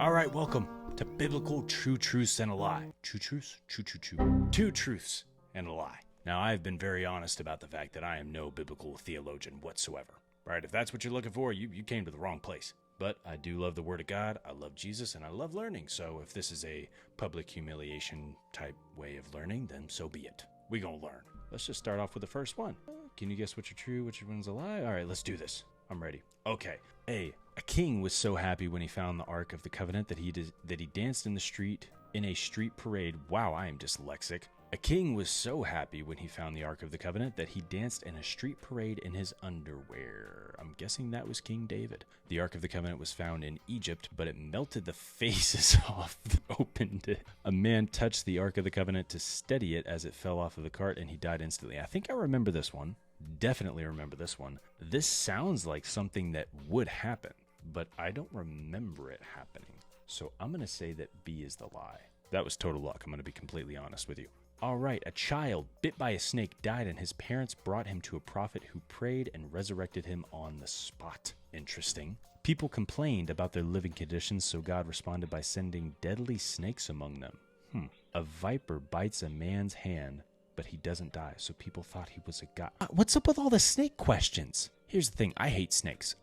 All right, welcome to Biblical True Truths and a Lie. True Truths? True. Two truths and a lie. Now, I've been very honest about the fact that I am no biblical theologian whatsoever. Right? If that's what you're looking for, you came to the wrong place. But I do love the Word of God, I love Jesus, and I love learning. So if this is a public humiliation type way of learning, then so be it. We gonna learn. Let's just start off with the first one. Can you guess which are true, which one's a lie? All right, let's do this. I'm ready. Okay. A king was so happy when he found the Ark of the Covenant that he danced in a street parade. Wow, I am dyslexic. A king was so happy when he found the Ark of the Covenant that he danced in a street parade in his underwear. I'm guessing that was King David. The Ark of the Covenant was found in Egypt, but it melted the faces off that opened it. A man touched the Ark of the Covenant to steady it as it fell off of the cart, and he died instantly. I think I remember this one. Definitely remember this one. This sounds like something that would happen, but I don't remember it happening. So I'm going to say that B is the lie. That was total luck. I'm going to be completely honest with you. All right, a child bit by a snake died, and his parents brought him to a prophet who prayed and resurrected him on the spot. Interesting. People complained about their living conditions, so God responded by sending deadly snakes among them. A viper bites a man's hand, but he doesn't die, so people thought he was a god. What's up with all the snake questions? Here's the thing, I hate snakes.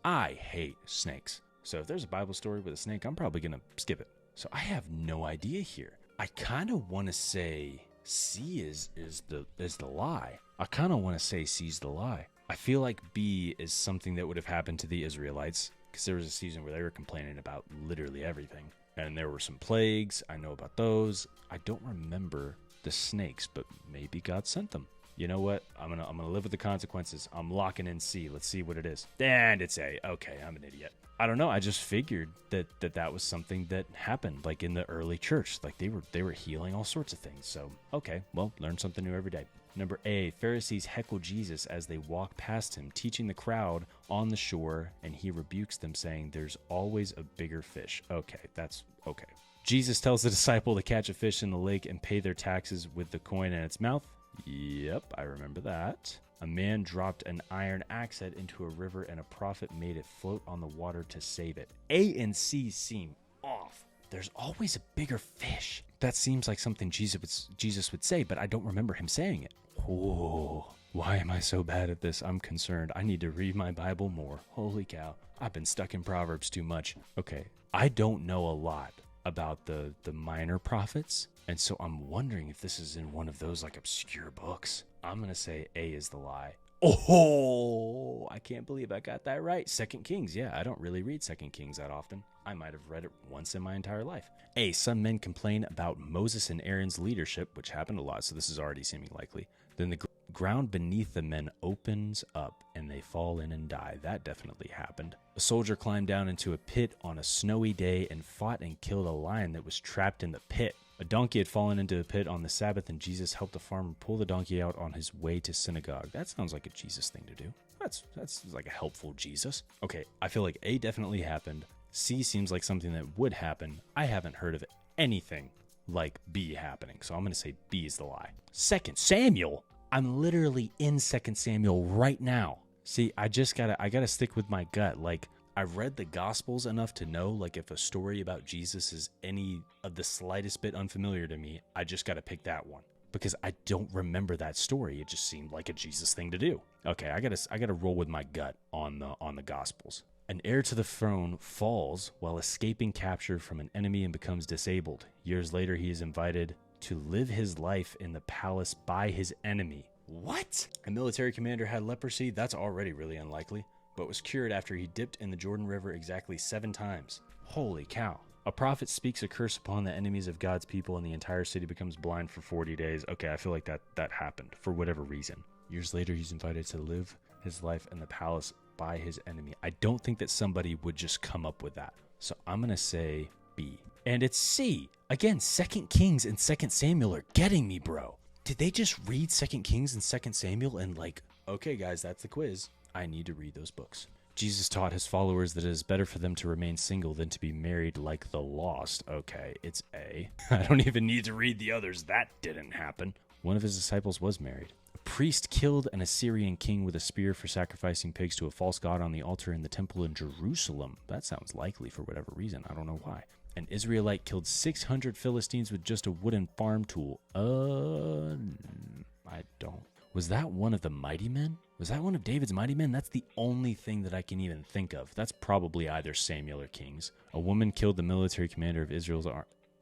So if there's a Bible story with a snake, I'm probably going to skip it. So I have no idea here. I kind of want to say C is the lie. I kind of want to say C's the lie. I feel like B is something that would have happened to the Israelites, because there was a season where they were complaining about literally everything. And there were some plagues. I know about those. I don't remember the snakes, but maybe God sent them. You know what? I'm gonna live with the consequences. I'm locking in C. Let's see what it is. And it's A. Okay, I'm an idiot. I don't know. I just figured that was something that happened, like in the early church. Like they were healing all sorts of things. So okay, well, learn something new every day. Number A, Pharisees heckle Jesus as they walk past him, teaching the crowd on the shore, and he rebukes them, saying, "There's always a bigger fish." Okay, that's okay. Jesus tells the disciple to catch a fish in the lake and pay their taxes with the coin in its mouth. Yep, I remember that. A man dropped an iron axe head into a river, and a prophet made it float on the water to save it. A and C seem off. There's always a bigger fish. That seems like something Jesus would say, but I don't remember him saying it. Oh, why am I so bad at this? I'm concerned. I need to read my Bible more. Holy cow. I've been stuck in Proverbs too much. Okay, I don't know a lot about the minor prophets, and so I'm wondering if this is in one of those like obscure books. I'm gonna say A is the lie. Oh, I can't believe I got that right. 2 Kings. Yeah, I don't really read 2 Kings that often. I might have read it once in my entire life. A, some men complain about Moses and Aaron's leadership, which happened a lot, so this is already seeming likely. Then the ground beneath the men opens up and they fall in and die. That definitely happened. A soldier climbed down into a pit on a snowy day and fought and killed a lion that was trapped in the pit. A donkey had fallen into a pit on the Sabbath, and Jesus helped a farmer pull the donkey out on his way to synagogue. That sounds like a Jesus thing to do. That's like a helpful Jesus. Okay, I feel like A definitely happened. C seems like something that would happen. I haven't heard of anything like B happening, so I'm going to say B is the lie. 2 Samuel. I'm literally in 2 Samuel right now. See, I gotta stick with my gut. Like, I've read the Gospels enough to know, like, if a story about Jesus is any of the slightest bit unfamiliar to me, I just got to pick that one because I don't remember that story. It just seemed like a Jesus thing to do. Okay, I got to roll with my gut on the Gospels. An heir to the throne falls while escaping capture from an enemy and becomes disabled. Years later, he is invited to live his life in the palace by his enemy. What? A military commander had leprosy? That's already really unlikely, but was cured after he dipped in the Jordan River exactly 7 times. Holy cow. A prophet speaks a curse upon the enemies of God's people, and the entire city becomes blind for 40 days. Okay, I feel like that happened for whatever reason. Years later, he's invited to live his life in the palace by his enemy. I don't think that somebody would just come up with that. So I'm going to say B. And it's C. Again, 2 Kings and 2 Samuel are getting me, bro. Did they just read 2 Kings and 2 Samuel and like, okay, guys, that's the quiz. I need to read those books. Jesus taught his followers that it is better for them to remain single than to be married like the lost. Okay, it's A. I don't even need to read the others. That didn't happen. One of his disciples was married. A priest killed an Assyrian king with a spear for sacrificing pigs to a false god on the altar in the temple in Jerusalem. That sounds likely for whatever reason. I don't know why. An Israelite killed 600 Philistines with just a wooden farm tool. I don't. Was that one of the mighty men? Was that one of David's mighty men? That's the only thing that I can even think of. That's probably either Samuel or Kings. A woman killed the military commander of Israel's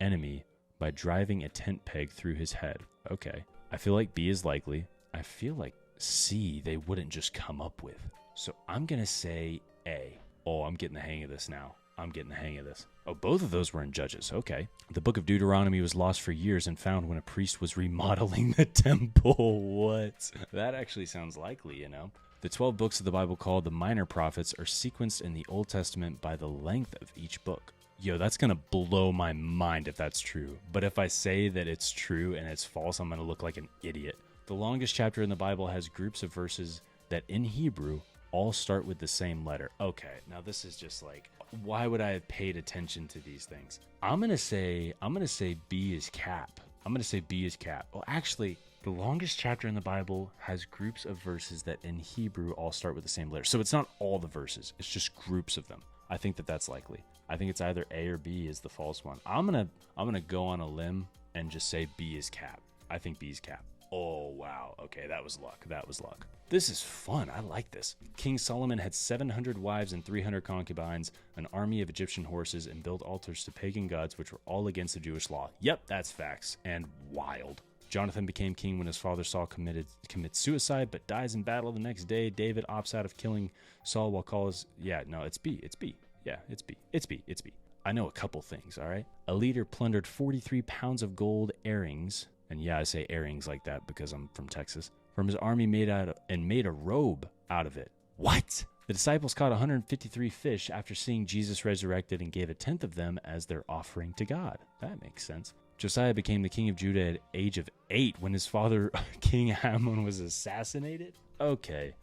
enemy by driving a tent peg through his head. Okay. I feel like B is likely. I feel like C they wouldn't just come up with. So I'm going to say A. Oh, I'm getting the hang of this now. Oh, both of those were in Judges. Okay. The book of Deuteronomy was lost for years and found when a priest was remodeling the temple. What? That actually sounds likely, you know. The 12 books of the Bible called the Minor Prophets are sequenced in the Old Testament by the length of each book. Yo, that's going to blow my mind if that's true. But if I say that it's true and it's false, I'm going to look like an idiot. The longest chapter in the Bible has groups of verses that in Hebrew all start with the same letter. Okay, now this is just like, why would I have paid attention to these things? I'm gonna say B is cap. Well, actually, the longest chapter in the Bible has groups of verses that in Hebrew all start with the same letter. So it's not all the verses; it's just groups of them. I think that's likely. I think it's either A or B is the false one. I'm gonna go on a limb and just say B is cap. I think B is cap. Oh, wow. Okay, that was luck. This is fun. I like this. King Solomon had 700 wives and 300 concubines, an army of Egyptian horses, and built altars to pagan gods, which were all against the Jewish law. Yep, that's facts. And wild. Jonathan became king when his father Saul commits suicide, but dies in battle the next day. David opts out of killing Saul while Saul is... Yeah, no, it's B. Yeah, it's B. I know a couple things, all right? A leader plundered 43 pounds of gold earrings... And yeah, I say earrings like that because I'm from Texas. From his army made a robe out of it. What? The disciples caught 153 fish after seeing Jesus resurrected and gave a tenth of them as their offering to God. That makes sense. Josiah became the king of Judah at the age of 8 when his father, King Amon, was assassinated. Okay.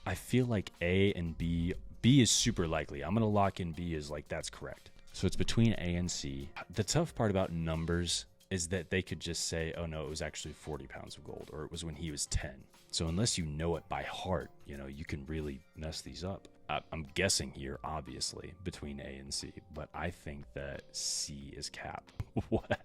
I feel like A and B. B is super likely. I'm going to lock in B as like that's correct. So it's between A and C. The tough part about numbers is that they could just say, oh no, it was actually 40 pounds of gold, or it was when he was 10. So unless you know it by heart, you know, you can really mess these up. I'm guessing here, obviously, between A and C, but I think that C is cap. What?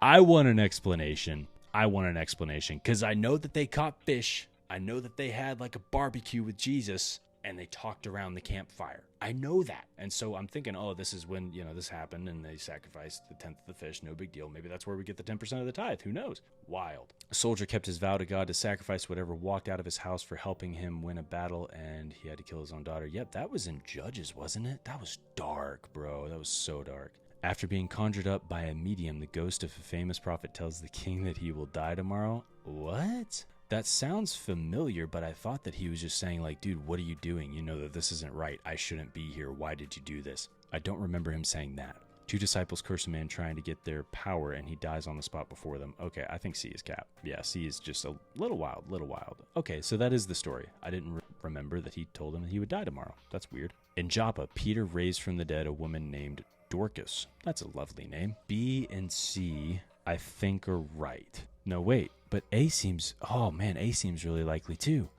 I want an explanation, because I know that they caught fish. I know that they had like a barbecue with Jesus, and they talked around the campfire. I know that. And so I'm thinking, oh, this is when, you know, this happened and they sacrificed the 10th of the fish. No big deal. Maybe that's where we get the 10% of the tithe. Who knows? Wild. A soldier kept his vow to God to sacrifice whatever walked out of his house for helping him win a battle, and he had to kill his own daughter. Yep, that was in Judges, wasn't it? That was dark, bro. That was so dark. After being conjured up by a medium, the ghost of a famous prophet tells the king that he will die tomorrow. What? That sounds familiar, but I thought that he was just saying like, dude, what are you doing? You know that this isn't right. I shouldn't be here. Why did you do this? I don't remember him saying that. 2 disciples curse a man trying to get their power, and he dies on the spot before them. Okay, I think C is cap. Yeah, C is just a little wild. Okay, so that is the story. I didn't remember that he told him that he would die tomorrow. That's weird. In Joppa, Peter raised from the dead a woman named Dorcas. That's a lovely name. B and C, I think, are right. No, wait. But A seems really likely too.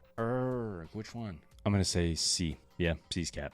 Which one? I'm going to say C. Yeah, C's cap.